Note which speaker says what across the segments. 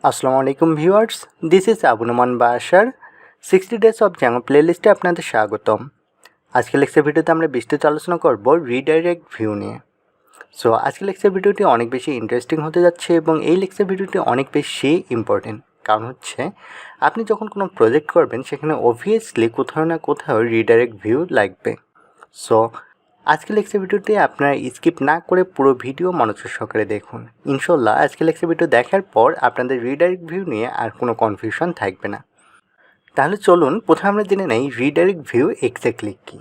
Speaker 1: আসসালামু আলাইকুম viewers, this is Noman Basar 60 days of Django প্লেলিস্টে আপনাদের স্বাগতম। আজকে লেকচার ভিডিওতে আমরা বিস্তারিত আলোচনা করব রিডাইরেক্ট ভিউ নিয়ে। সো আজকে লেকচার ভিডিওটি অনেক বেশি ইন্টারেস্টিং হতে যাচ্ছে এবং এই লেকচার ভিডিওটি অনেক বেশি ইম্পর্টেন্ট। কারণ হচ্ছে আপনি যখন কোনো প্রজেক্ট করবেন সেখানে অবভিয়াসলি কোথাও না কোথাও রিডাইরেক্ট ভিউ লাগবে। সো আজকে লেকচার ভিডিওতে আপনারা স্কিপ না করে পুরো ভিডিও মনোযোগ সহকারে দেখুন। ইনশাল্লাহ আজকে লেকচার ভিডিও দেখার পর আপনাদের রিডাইরেক্ট ভিউ নিয়ে আর কোনো কনফিউশন থাকবে না। তাহলে চলুন প্রথমে আমরা জেনে নেই রিডাইরেক্ট ভিউ এক্স্যাক্টলি কী।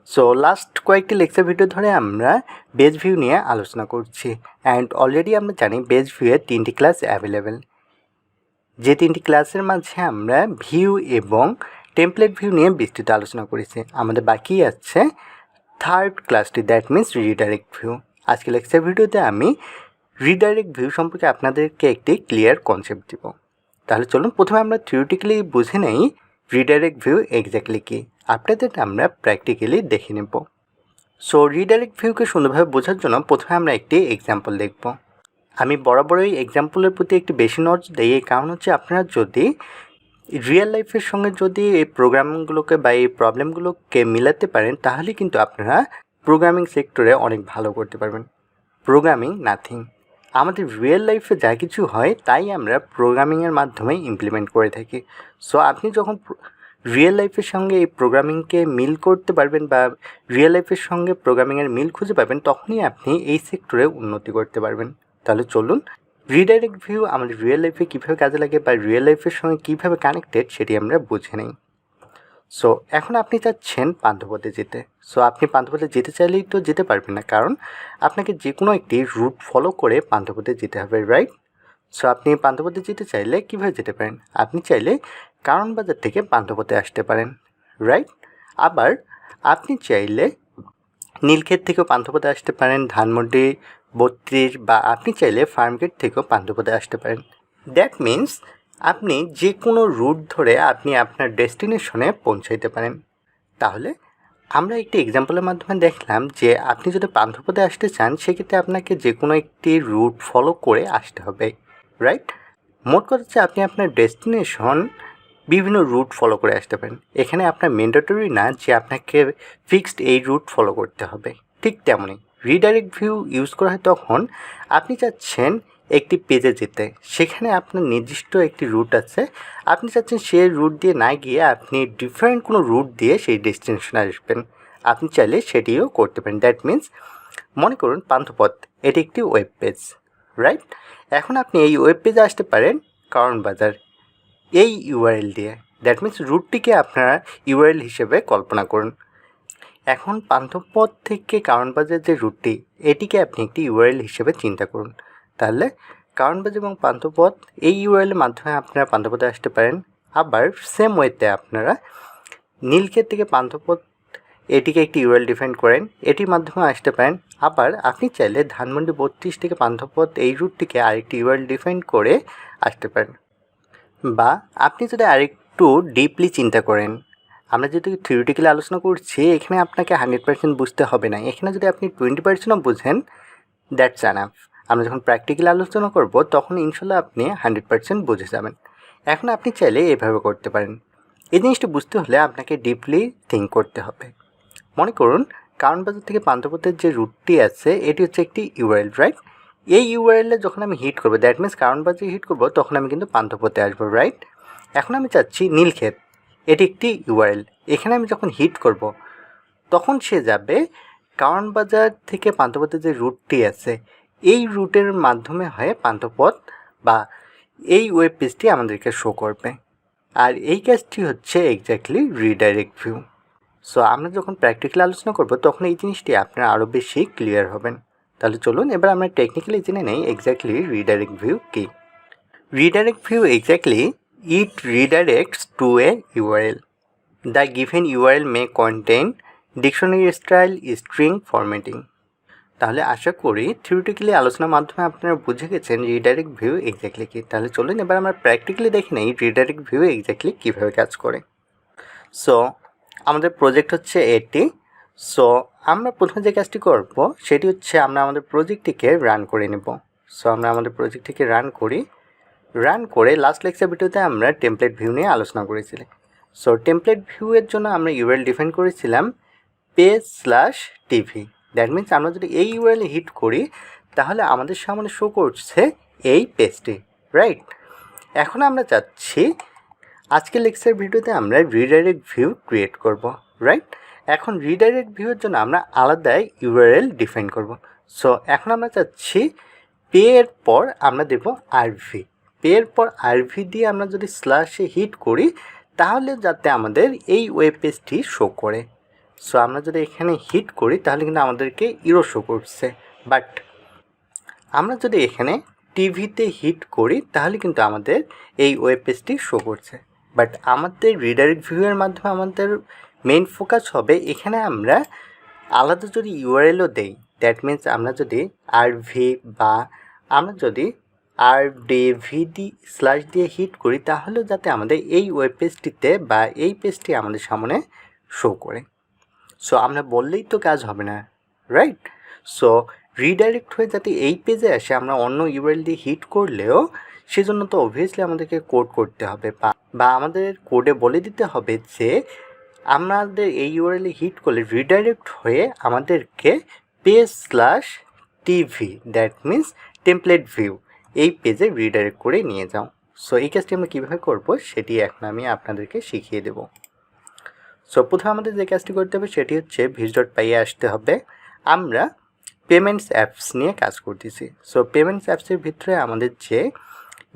Speaker 1: সো লাস্ট কয়েকটি লেকচার ভিডিও ধরে আমরা বেজ ভিউ নিয়ে আলোচনা করছি অ্যান্ড অলরেডি আমরা জানি বেজ ভিউয়ের 3টি ক্লাস অ্যাভেলেবেল। যে 3টি ক্লাসের মাঝে আমরা ভিউ এবং টেমপ্লেট ভিউ নিয়ে বিস্তৃত আলোচনা করেছি। আমাদের বাকি আছে থার্ড ক্লাসটি, দ্যাট মিন্স রিডাইরেক্ট ভিউ। আজকে লেকচার ভিডিওতে আমি রিডাইরেক্ট ভিউ সম্পর্কে আপনাদেরকে একটি ক্লিয়ার কনসেপ্ট দিব। তাহলে চলুন প্রথমে আমরা থিওরিটিক্যালি বুঝে নেই রিডাইরেক্ট ভিউ এক্স্যাক্টলি কী, আপনাদের আমরা প্র্যাকটিক্যালি দেখে নেব। সো রিডাইরেক্ট ভিউকে সুন্দরভাবে বোঝার জন্য প্রথমে আমরা একটি এক্সাম্পল দেখব। আমি বরাবরই এক্সাম্পলের প্রতি একটি বেশি নজর দিই, এই কারণ হচ্ছে আপনারা যদি রিয়েল লাইফের সঙ্গে যদি এই প্রোগ্রামগুলোকে বা এই প্রবলেমগুলোকে মিলাতে পারেন তাহলে কিন্তু আপনারা প্রোগ্রামিং সেক্টরে অনেক ভালো করতে পারবেন। প্রোগ্রামিং নাথিং, আমাদের রিয়েল লাইফে যা কিছু হয় তাই আমরা প্রোগ্রামিংয়ের মাধ্যমে ইমপ্লিমেন্ট করে থাকি। সো আপনি যখন রিয়েল লাইফের সঙ্গে এই প্রোগ্রামিংকে মিল করতে পারবেন বা রিয়েল লাইফের সঙ্গে প্রোগ্রামিংয়ের মিল খুঁজে পাবেন, তখনই আপনি এই সেক্টরে উন্নতি করতে পারবেন। তাহলে চলুন রিডাইরেক্ট ভিউ আমাদের রিয়েল লাইফে কীভাবে কাজে লাগে বা রিয়েল লাইফের সঙ্গে কীভাবে কানেক্টেড সেটি আমরা বুঝে নিই। সো এখন আপনি চাচ্ছেন পান্থপথে যেতে। সো আপনি পান্থপথে যেতে চাইলেই তো যেতে পারবেন না, কারণ আপনাকে যে কোনো একটি রুট ফলো করে পান্থপথে যেতে হবে, রাইট? সো আপনি পান্থপথে যেতে চাইলে কীভাবে যেতে পারেন? আপনি চাইলে কারণ বাজার থেকে পান্থপথে আসতে পারেন, রাইট? আবার আপনি চাইলে নীলক্ষেত থেকেও পান্থপথে আসতে পারেন, ধানমন্ডি 32, বা আপনি চাইলে ফার্মগেট থেকেও পান্থপথে আসতে পারেন। দ্যাট মিন্স আপনি যে কোনো রুট ধরে আপনি আপনার ডেস্টিনেশনে পৌঁছাইতে পারেন। তাহলে আমরা একটি এক্সাম্পলের মাধ্যমে দেখলাম যে আপনি যদি পান্থপথে আসতে চান সেক্ষেত্রে আপনাকে যে কোনো একটি রুট ফলো করে আসতে হবে, রাইট? মোট কথা হচ্ছে আপনি আপনার ডেস্টিনেশন বিভিন্ন রুট ফলো করে আসতে পারেন। এখানে আপনার ম্যান্ডেটরি না যে আপনাকে ফিক্সড এই রুট ফলো করতে হবে। ঠিক তেমনই রিডাইরেক্ট ভিউ ইউজ করা হয় তখন আপনি চাচ্ছেন একটি পেজে যেতে, সেখানে আপনার নির্দিষ্ট একটি রুট আছে, আপনি চাচ্ছেন সেই রুট দিয়ে না গিয়ে আপনি ডিফারেন্ট কোনো রুট দিয়ে সেই ডেস্টিনেশনে আসবেন। আপনি চাইলে সেটিও করতে পারেন। দ্যাট মিন্স মনে করুন পান্থপথ এটি একটি ওয়েব পেজ, রাইট? এখন আপনি এই ওয়েব পেজে আসতে পারেন কারণ বাজার এই ইউআরএল দিয়ে। দ্যাট মিন্স রুটটিকে আপনারা ইউআরএল হিসেবে কল্পনা করুন। এখন পান্থপথ থেকে কারণবাজার যে রুটটি, এটিকে আপনি একটি ইউআরএল হিসেবে চিন্তা করুন। তাহলে কারণবাজার এবং পান্থপথ এই ইউআরএলের মাধ্যমে আপনারা পান্থপথে আসতে পারেন। আবার সেম ওয়েতে আপনারা নীলক্ষেত থেকে পান্থপথ এটিকে একটি ইউআরএল ডিফাইন করেন, এটির মাধ্যমে আসতে পারেন। আবার আপনি চাইলে ধানমন্ডি 32 থেকে পান্থপথ এই রুটটিকে আরেকটি ইউআরএল ডিফাইন করে আসতে পারেন। বা আপনি যদি আরেকটু ডিপলি চিন্তা করেন, আমরা যেহেতু থিওরিটিক্যালি আলোচনা করছি এখানে আপনাকে 100% বুঝতে হবে না, এখানে যদি আপনি 20%ও বুঝেন দ্যাটস এনাফ। আমরা যখন প্র্যাকটিক্যালি আলোচনা করব তখন ইনশাল্লাহ আপনি 100% বুঝে যাবেন। এখন আপনি চাইলে এভাবে করতে পারেন। এই জিনিসটা বুঝতে হলে আপনাকে ডিপলি থিঙ্ক করতে হবে। মনে করুন কারণবাজার থেকে পান্থপথের যে রুটটি আছে এটি হচ্ছে একটি ইউআরএল, রাইট? এই ইউআরএলে যখন আমি হিট করবো, দ্যাট মিন্স কারণবাজারে হিট করবো, তখন আমি কিন্তু পান্থপথে আসবো, রাইট? এখন আমি চাচ্ছি নীলক্ষেত এটি একটি ইউআরএল, এখানে আমি যখন হিট করব তখন সে যাবে কারণবাজার থেকে পান্থপথের যে রুটটি আছে এই রুটের মাধ্যমে হয়ে পান্থপথ বা এই ওয়েব পেজটি আমাদেরকে শো করবে। আর এই কাজটি হচ্ছে এক্স্যাক্টলি রিডাইরেক্ট ভিউ। সো আমরা যখন প্র্যাকটিক্যালি আলোচনা করব তখন এই জিনিসটি আপনারা আরও বেশি ক্লিয়ার হবেন। তাহলে চলুন এবার আমরা টেকনিক্যালি জেনে নেই এক্স্যাক্টলি রিডাইরেক্ট ভিউ কী। Redirect view exactly it redirects to a URL. The given URL may contain dictionary style string formatting. তাহলে আশা করি থিওরিটিক্যালি আলোচনার মাধ্যমে আপনারা বুঝে গেছেন রিডাইরেক্ট ভিউ এক্স্যাক্টলি কী। তাহলে চলুন এবার আমরা প্র্যাকটিক্যালি দেখে নেই রিডাইরেক্ট ভিউ এক্স্যাক্টলি কীভাবে কাজ করে। সো আমাদের প্রজেক্ট হচ্ছে এটি। সো আমরা প্রথমে যে কাজটি করব সেটি হচ্ছে আমরা আমাদের প্রজেক্টটিকে রান করে নেব। সো আমরা আমাদের প্রজেক্টটিকে রান করি। রান করে লাস্ট লেকচার ভিডিওতে আমরা টেমপ্লেট ভিউ নিয়ে আলোচনা করেছিলাম। সো টেমপ্লেট ভিউয়ের জন্য আমরা ইউআরএল ডিফাইন করেছিলাম page/tv। দ্যাট মিনস আমরা যদি এই ইউআরএলে হিট করি তাহলে আমাদের সামনে শো করছে এই পেজটি, রাইট। এখন আমরা চাচ্ছি আজকের লেকচার ভিডিওতে আমরা রিডাইরেক্ট ভিউ ক্রিয়েট করব, রাইট। এখন রিডাইরেক্ট ভিউয়ের জন্য আমরা আলাদাই ইউআরএল ডিফাইন করব। সো এখন আমরা চাচ্ছি পে এর পর আমরা দেব আরভি। পে এর পর আরভি দিয়ে আমরা যদি স্ল্যাশে হিট করি তাহলে যাতে আমাদের এই ওয়েব পেজটি শো করে। সো আমরা যদি এখানে হিট করি তাহলে কিন্তু আমাদেরকে ইরো শো করছে, বাট আমরা যদি এখানে টিভিতে হিট করি তাহলে কিন্তু আমাদের এই ওয়েব পেজটি শো করছে। বাট আমাদের রিডাইরেক্ট ভিউয়ের মাধ্যমে আমাদের মেইন ফোকাস হবে এখানে আমরা আলাদা যদি ইউআরএলও দেই, দ্যাট মিনস আমরা যদি আরভি বা আমরা যদি RedirectView স্ল্যাশ দিয়ে হিট করি তাহলে যাতে আমাদের এই ওয়েব পেজটিতে বা এই পেজটি আমাদের সামনে শো করে। সো আমরা বললেই তো কাজ হবে না, রাইট। সো রিডাইরেক্ট হয়ে যাতে এই পেজে আসে আমরা অন্য ইউআরএল দিয়ে হিট করলেও সেজন্য তো অবভিয়াসলি আমাদেরকে কোড করতে হবে বা আমাদের কোডে বলে দিতে হবে যে আমাদের এই ইউআরএলে হিট করলে রিডাইরেক্ট হয়ে আমাদেরকে page/tv that means template view এই পেজে রিডাইরেক্ট করে নিয়ে যাও। সো এই কাজটি আমরা কীভাবে করব সেটি এখন আমি আপনাদেরকে শিখিয়ে দেব। সো প্রথমে আমাদের যে কাজটি করতে হবে সেটি হচ্ছে ভিজ.py আসতে হবে। আমরা পেমেন্টস অ্যাপস নিয়ে কাজ করতেছি। সো পেমেন্টস অ্যাপসের ভিতরে আমাদের যে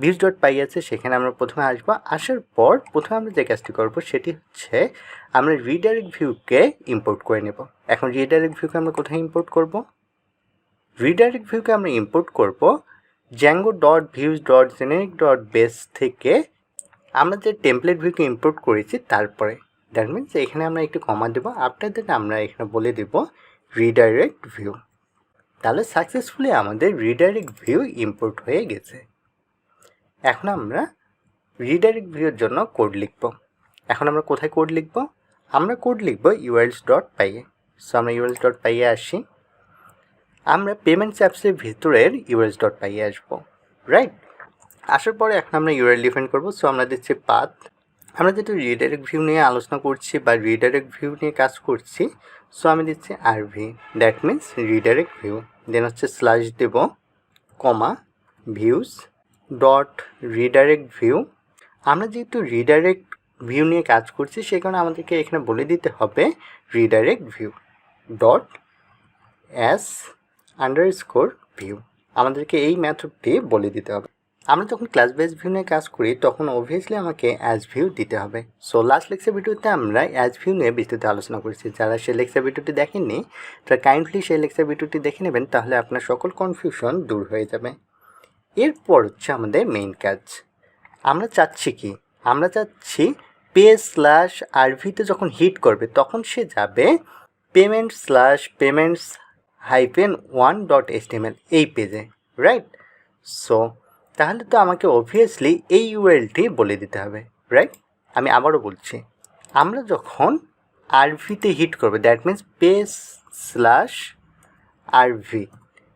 Speaker 1: ভিজ.py আছে সেখানে আমরা প্রথমে আসবো। আসার পর প্রথমে আমরা যে কাজটি করব সেটি হচ্ছে আমরা রিডাইরেক্ট ভিউকে ইম্পোর্ট করে নেব। এখন রিডাইরেক্ট ভিউকে আমরা কোথায় ইম্পোর্ট করব? রিডাইরেক্ট ভিউকে আমরা ইম্পোর্ট করব Django.views.generic.base থেকে আমরা যে টেমপ্লেট ভিউকে ইম্পোর্ট করেছি তারপরে। দ্যাট মিনস এখানে আমরা একটু কমা দেবো, আফটার দ্যাট আমরা এখানে বলে দেব রিডাইরেক্ট ভিউ। তাহলে সাকসেসফুলি আমাদের রিডাইরেক্ট ভিউ ইম্পোর্ট হয়ে গেছে। এখন আমরা রিডাইরেক্ট ভিউর জন্য কোড লিখব। এখন আমরা কোথায় কোড লিখব? আমরা কোড লিখব urls.py। সো আমরা urls.py আসি। আমরা পেমেন্টস অ্যাপসের ভিতরের urls.py আসবো, রাইট। আসার পরে এখন আমরা ইউআরএল ডিফাইন করব। সো আমরা দিচ্ছি পাথ। আমরা যেহেতু রিডাইরেক্ট ভিউ নিয়ে আলোচনা করছি বা রিডাইরেক্ট ভিউ নিয়ে কাজ করছি, সো আমি দিচ্ছি RV that means redirect view. Then হচ্ছে স্ল্যাশ দেব comma views dot redirect view. আমরা যেহেতু রিডাইরেক্ট ভিউ নিয়ে কাজ করছি সে কারণে আমাদেরকে এখানে বলে দিতে হবে রিডাইরেক্ট ভিউ ডট s_view। আমাদেরকে এই মেথডটি বলে দিতে হবে। আমরা যখন ক্লাস বেস ভিউ নিয়ে কাজ করি তখন অবভিয়াসলি আমাকে অ্যাজ ভিউ দিতে হবে। সো লাস্ট লেকচার ভিডিওতে আমরা অ্যাজ ভিউ নিয়ে বিস্তারিত আলোচনা করেছি। যারা সেই লেকচার ভিডিওটি দেখেননি তারা কাইন্ডলি সেই লেকচার ভিডিওটি দেখে নেবেন, তাহলে আপনার সকল কনফিউশন দূর হয়ে যাবে। এরপর হচ্ছে আমাদের মেইন কাজ। আমরা চাচ্ছি কি? আমরা চাচ্ছি page/rvতে যখন হিট করবে তখন সে যাবে payment/payments-1.html এই পেজে, রাইট। সো তাহলে তো আমাকে অবভিয়াসলি এই ইউআরএলটি বলে দিতে হবে, রাইট। আমি আবারও বলছি, আমরা যখন আরভিতে হিট করব দ্যাট মিনস page/rv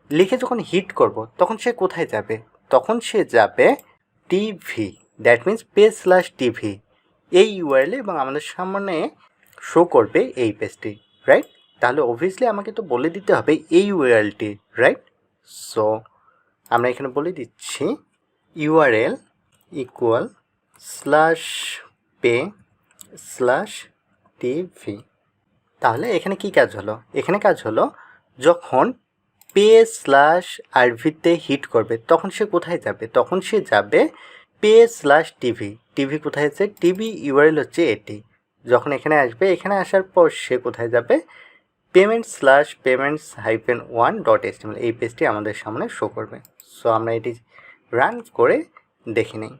Speaker 1: লিখে যখন হিট করব তখন সে কোথায় যাবে? তখন সে যাবে টিভি দ্যাট মিনস page/tv এই ইউআরএল এবং আমাদের সামনে শো করবে এই পেজটি, রাইট। তাহলে অবভিয়াসলি আমাকে তো বলে দিতে হবে এই ইউআরএলটি, রাইট। সো আমরা এখানে বলে দিচ্ছি url ইকুয়াল /pay/tv। তাহলে এখানে কি কাজ হলো? এখানে কাজ হলো যখন page/rvতে হিট করবে তখন সে কোথায় যাবে? তখন সে যাবে page/tv। টিভি কোথায় আছে? টিভি ইউআরএল হচ্ছে এটি। যখন এখানে আসবে, এখানে আসার পর সে কোথায় যাবে? payment/payments-1.html এই পেজটি আমাদের সামনে শো করবে। সো আমরা এটি রান করে দেখে নিই।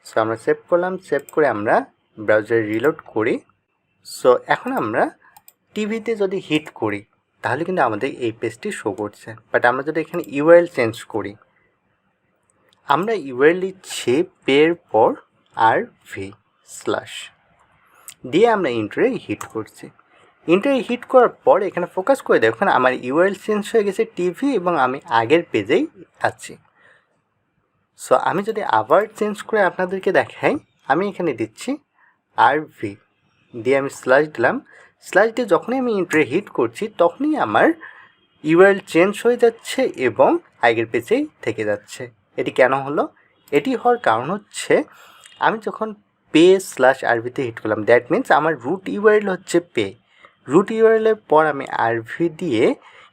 Speaker 1: সো আমরা সেভ করলাম, সেভ করে আমরা ব্রাউজারে রিলোড করি। সো এখন আমরা টিভিতে যদি হিট করি তাহলে কিন্তু আমাদের এই পেজটি শো করছে। বাট আমরা যদি এখানে ইউআরএল চেঞ্জ করি, আমরা ইউআরএল লিখছি পের পর আরভি স্ল্যাশ দিয়ে আমরা ইন্টারে হিট করছি। ইন্টারে হিট করার পর এখানে ফোকাস করে দেখুন আমার ইউআরএল চেঞ্জ হয়ে গেছে টিভি এবং আমি আগের পেজেই আছি। সো আমি যদি আবার চেঞ্জ করে আপনাদেরকে দেখাই, আমি এখানে দিচ্ছি আরভি দিয়ে আমি স্ল্যাশ দিলাম। স্ল্যাশ দিয়ে যখনই আমি এন্টারে হিট করছি তখনই আমার ইউআরএল চেঞ্জ হয়ে যাচ্ছে এবং আগের পেজেই থেকে যাচ্ছে। এটি কেন হলো? এটি হওয়ার কারণ হচ্ছে আমি যখন পে স্ল্যাশ আরভিতে হিট করলাম, দ্যাট মিনস আমার রুট ইউআরএল হচ্ছে পে। রুট ইউআরএলের পর আমি আরভি দিয়ে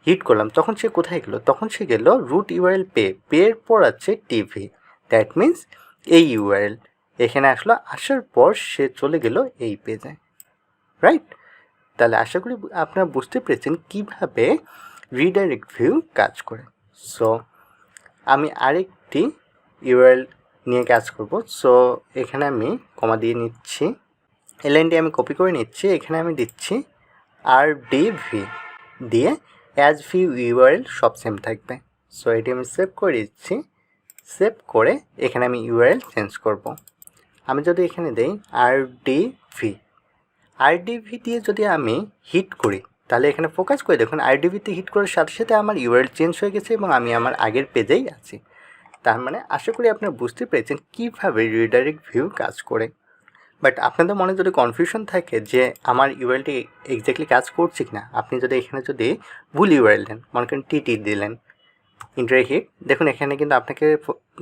Speaker 1: হিট করলাম, তখন সে কোথায় গেল? তখন সে গেল রুট ইউআরএল পে, পের পর আছে টিভি, দ্যাট মিনস এই ইউআরএল এখানে আসলো। আসার পর সে চলে গেল এই পেজে, রাইট? তাহলে আশা করি আপনারা বুঝতে পেরেছেন কীভাবে রিডাইরেক্ট ভিউ কাজ করে। সো আমি আরেকটি ইউআরএল নিয়ে কাজ করব। সো এখানে আমি কমা দিয়ে নিচ্ছি, এই লাইনটি আমি কপি করে নিচ্ছি, এখানে আমি দিচ্ছি RDV দিয়ে অ্যাজ ভিউ ইউআরএল সব সেম থাকবে। সো এটি আমি সেভ করে দিচ্ছি। সেভ করে এখানে আমি ইউআরএল চেঞ্জ করব। আমি যদি এখানে দেই RDV দিয়ে যদি আমি হিট করি তাহলে এখানে ফোকাস করে দেখুন RDVতে হিট করার সাথে সাথে আমার ইউআরএল চেঞ্জ হয়ে গেছে এবং আমি আমার আগের পেজেই আছি। তার মানে আশা করি আপনারা বুঝতে পেরেছেন কীভাবে রিডাইরেক্ট ভিউ কাজ করে। বাট আপনাদের মনে যদি কনফিউশন থাকে যে আমার ইউআরএলটি এক্স্যাক্টলি কাজ করছে কি না, আপনি যদি এখানে যদি ভুল ইউআরএল দেন, মনে করেন টিটি দিলেন, ইন্টারে হিট, দেখুন এখানে কিন্তু আপনাকে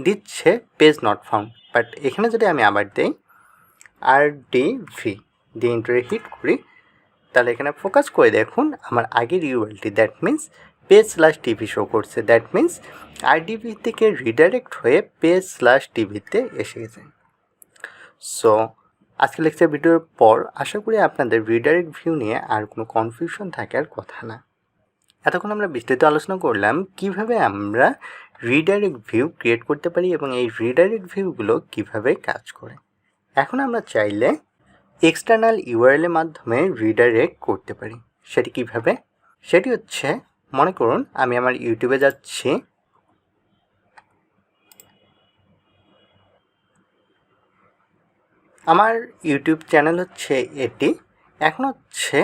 Speaker 1: দিচ্ছে পেজ নট ফাউন্ড। বাট এখানে যদি আমি আবার দিই RDV দিয়ে ইন্টারে হিট করি তাহলে এখানে ফোকাস করে দেখুন আমার আগের ইউআরএলটি, that means page slash TV show করছে। দ্যাট মিন্স RDV থেকে রিডাইরেক্ট হয়ে পেজ স্ল্যাশ টিভিতে এসে গেছে। সো আজকে লেকচার ভিডিওর পর আশা করি আপনাদের রিডাইরেক্ট ভিউ নিয়ে আর কোনো কনফিউশন থাকার কথা না। এতক্ষণ আমরা বিস্তারিত আলোচনা করলাম কিভাবে আমরা রিডাইরেক্ট ভিউ ক্রিয়েট করতে পারি এবং এই রিডাইরেক্ট ভিউগুলো কিভাবে কাজ করে। এখন আমরা চাইলে এক্সটার্নাল ইউআরএলের মাধ্যমে রিডাইরেক্ট করতে পারি। সেটি কিভাবে? সেটি হচ্ছে, মনে করুন আমি আমার ইউটিউবে যাচ্ছি, আমার ইউটিউব চ্যানেল হচ্ছে এটি। এখন হচ্ছে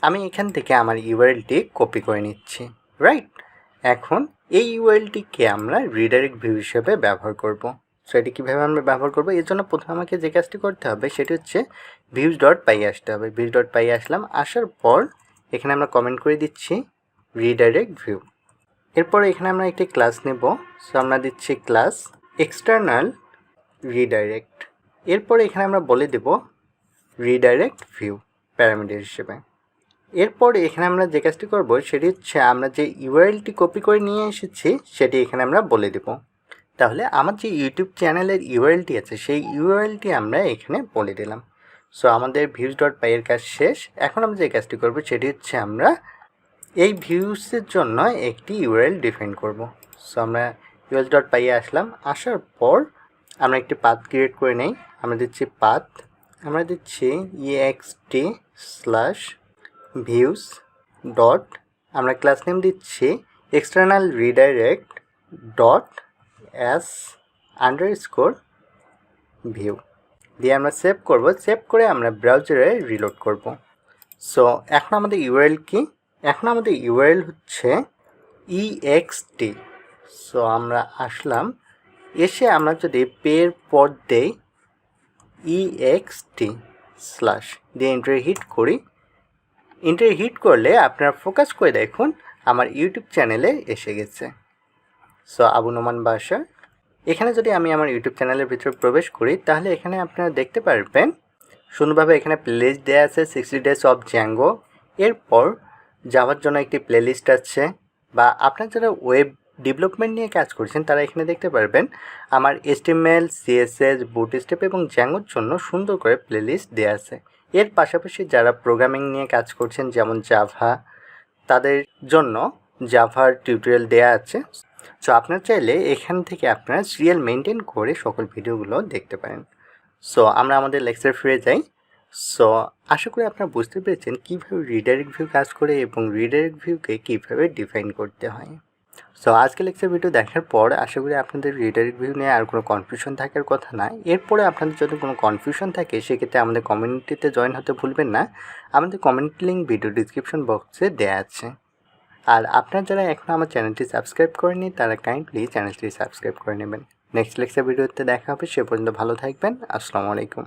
Speaker 1: আমি এখান থেকে আমার ইউআরএলটি কপি করে নিচ্ছি, রাইট? এখন এই ইউআরএলটিকে আমরা রিডাইরেক্ট ভিউ হিসেবে ব্যবহার করব। সো এটি কীভাবে আমরা ব্যবহার করবো? এর জন্য প্রথমে আমাকে যে কাজটি করতে হবে সেটি হচ্ছে views.py আসতে হবে। views.py আসলাম, আসার পর এখানে আমরা কমেন্ট করে দিচ্ছি রিডাইরেক্ট ভিউ। এরপর এখানে আমরা একটি ক্লাস নেব। সো আমরা দিচ্ছি ক্লাস এক্সটার্নাল রিডাইরেক্ট। এরপর এখানে আমরা বলে দেব রিডাইরেক্ট ভিউ প্যারামিটার হিসেবে। এরপর এখানে আমরা যে কাজটি করব সেটি হচ্ছে আমরা যে ইউআরএলটি কপি করে নিয়ে এসেছি সেটি এখানে আমরা বলে দেব। তাহলে আমার যে ইউটিউব চ্যানেলের ইউআরএলটি আছে সেই ইউআরএলটি আমরা এখানে বলে দিলাম। সো আমাদের views.py এর কাজ শেষ। এখন আমরা যে কাজটি করব সেটি হচ্ছে আমরা এই ভিউসের জন্য একটি ইউআরএল ডিফাইন করব। সো আমরা views.py আসলাম, আসার পর আমরা একটি পাথ ক্রিয়েট করে নেই। আমরা দিচ্ছি পাথ, আমরা দিচ্ছি ext/views ডট, আমরা ক্লাস নেম দিচ্ছি এক্সটার্নাল রিডাইরেক্ট ডট s_view দিয়ে আমরা সেভ করব। সেভ করে আমরা ব্রাউজারে রিলোড করব। সো এখন আমাদের ইউআরএল কি? এখন আমাদের ইউআরএল হচ্ছে ext। সো আমরা আসলাম, এসে আমরা যদি পের পর দেই ext/ দিয়ে এন্টারে হিট করি, এন্টারে হিট করলে আপনারা ফোকাস করে দেখুন আমার ইউটিউব চ্যানেলে এসে গেছে। সো আবু নোমান বাসার। এখানে যদি আমি আমার ইউটিউব চ্যানেলের ভিতরে প্রবেশ করি তাহলে এখানে আপনারা দেখতে পারবেন সুন্দরভাবে এখানে প্লেলিস্ট দেওয়া আছে 60 days of Django। এরপর যাওয়ার জন্য একটি প্লেলিস্ট আছে, বা আপনার যারা ওয়েব ডেভেলপমেন্ট নিয়ে কাজ করছেন তারা এখানে দেখতে পারবেন আমার HTML, CSS, বুটস্ট্র্যাপ এবং জ্যাঙ্গোর জন্য সুন্দর করে প্লেলিস্ট দেওয়া আছে। এর পাশাপাশি যারা প্রোগ্রামিং নিয়ে কাজ করছেন যেমন জাভা, তাদের জন্য জাভার টিউটোরিয়াল দেওয়া আছে। সো আপনারা চাইলে এখান থেকে আপনারা সিরিয়াল মেনটেন করে সকল ভিডিওগুলো দেখতে পারেন। সো আমরা আমাদের লেকচার ফিরে যাই। সো আশা করি আপনারা বুঝতে পেরেছেন কীভাবে রিডাইরেক্ট ভিউ কাজ করে এবং রিডাইরেক্ট ভিউকে কীভাবে ডিফাইন করতে হয়। সো আজকে লেকচার ভিডিও দেখার পর আশা করি আপনাদের রিডাইরেক্ট ভিউ নিয়ে আর কোনো কনফিউশন থাকার কথা না। এরপরে আপনাদের যদি কোনো কনফিউশন থাকে সেক্ষেত্রে আমাদের কমিউনিটিতে জয়েন হতে ভুলবেন না। আমাদের কমিউনিটি লিঙ্ক ভিডিও ডিসক্রিপশন বক্সে দেওয়া আছে। আর আপনারা যারা এখনও আমার চ্যানেলটি সাবস্ক্রাইব করেননি তারা কাইন্ডলি চ্যানেলটি সাবস্ক্রাইব করে নেবেন। নেক্সট লেকচার ভিডিওতে দেখা হবে। সে পর্যন্ত ভালো থাকবেন। আসসালামু আলাইকুম।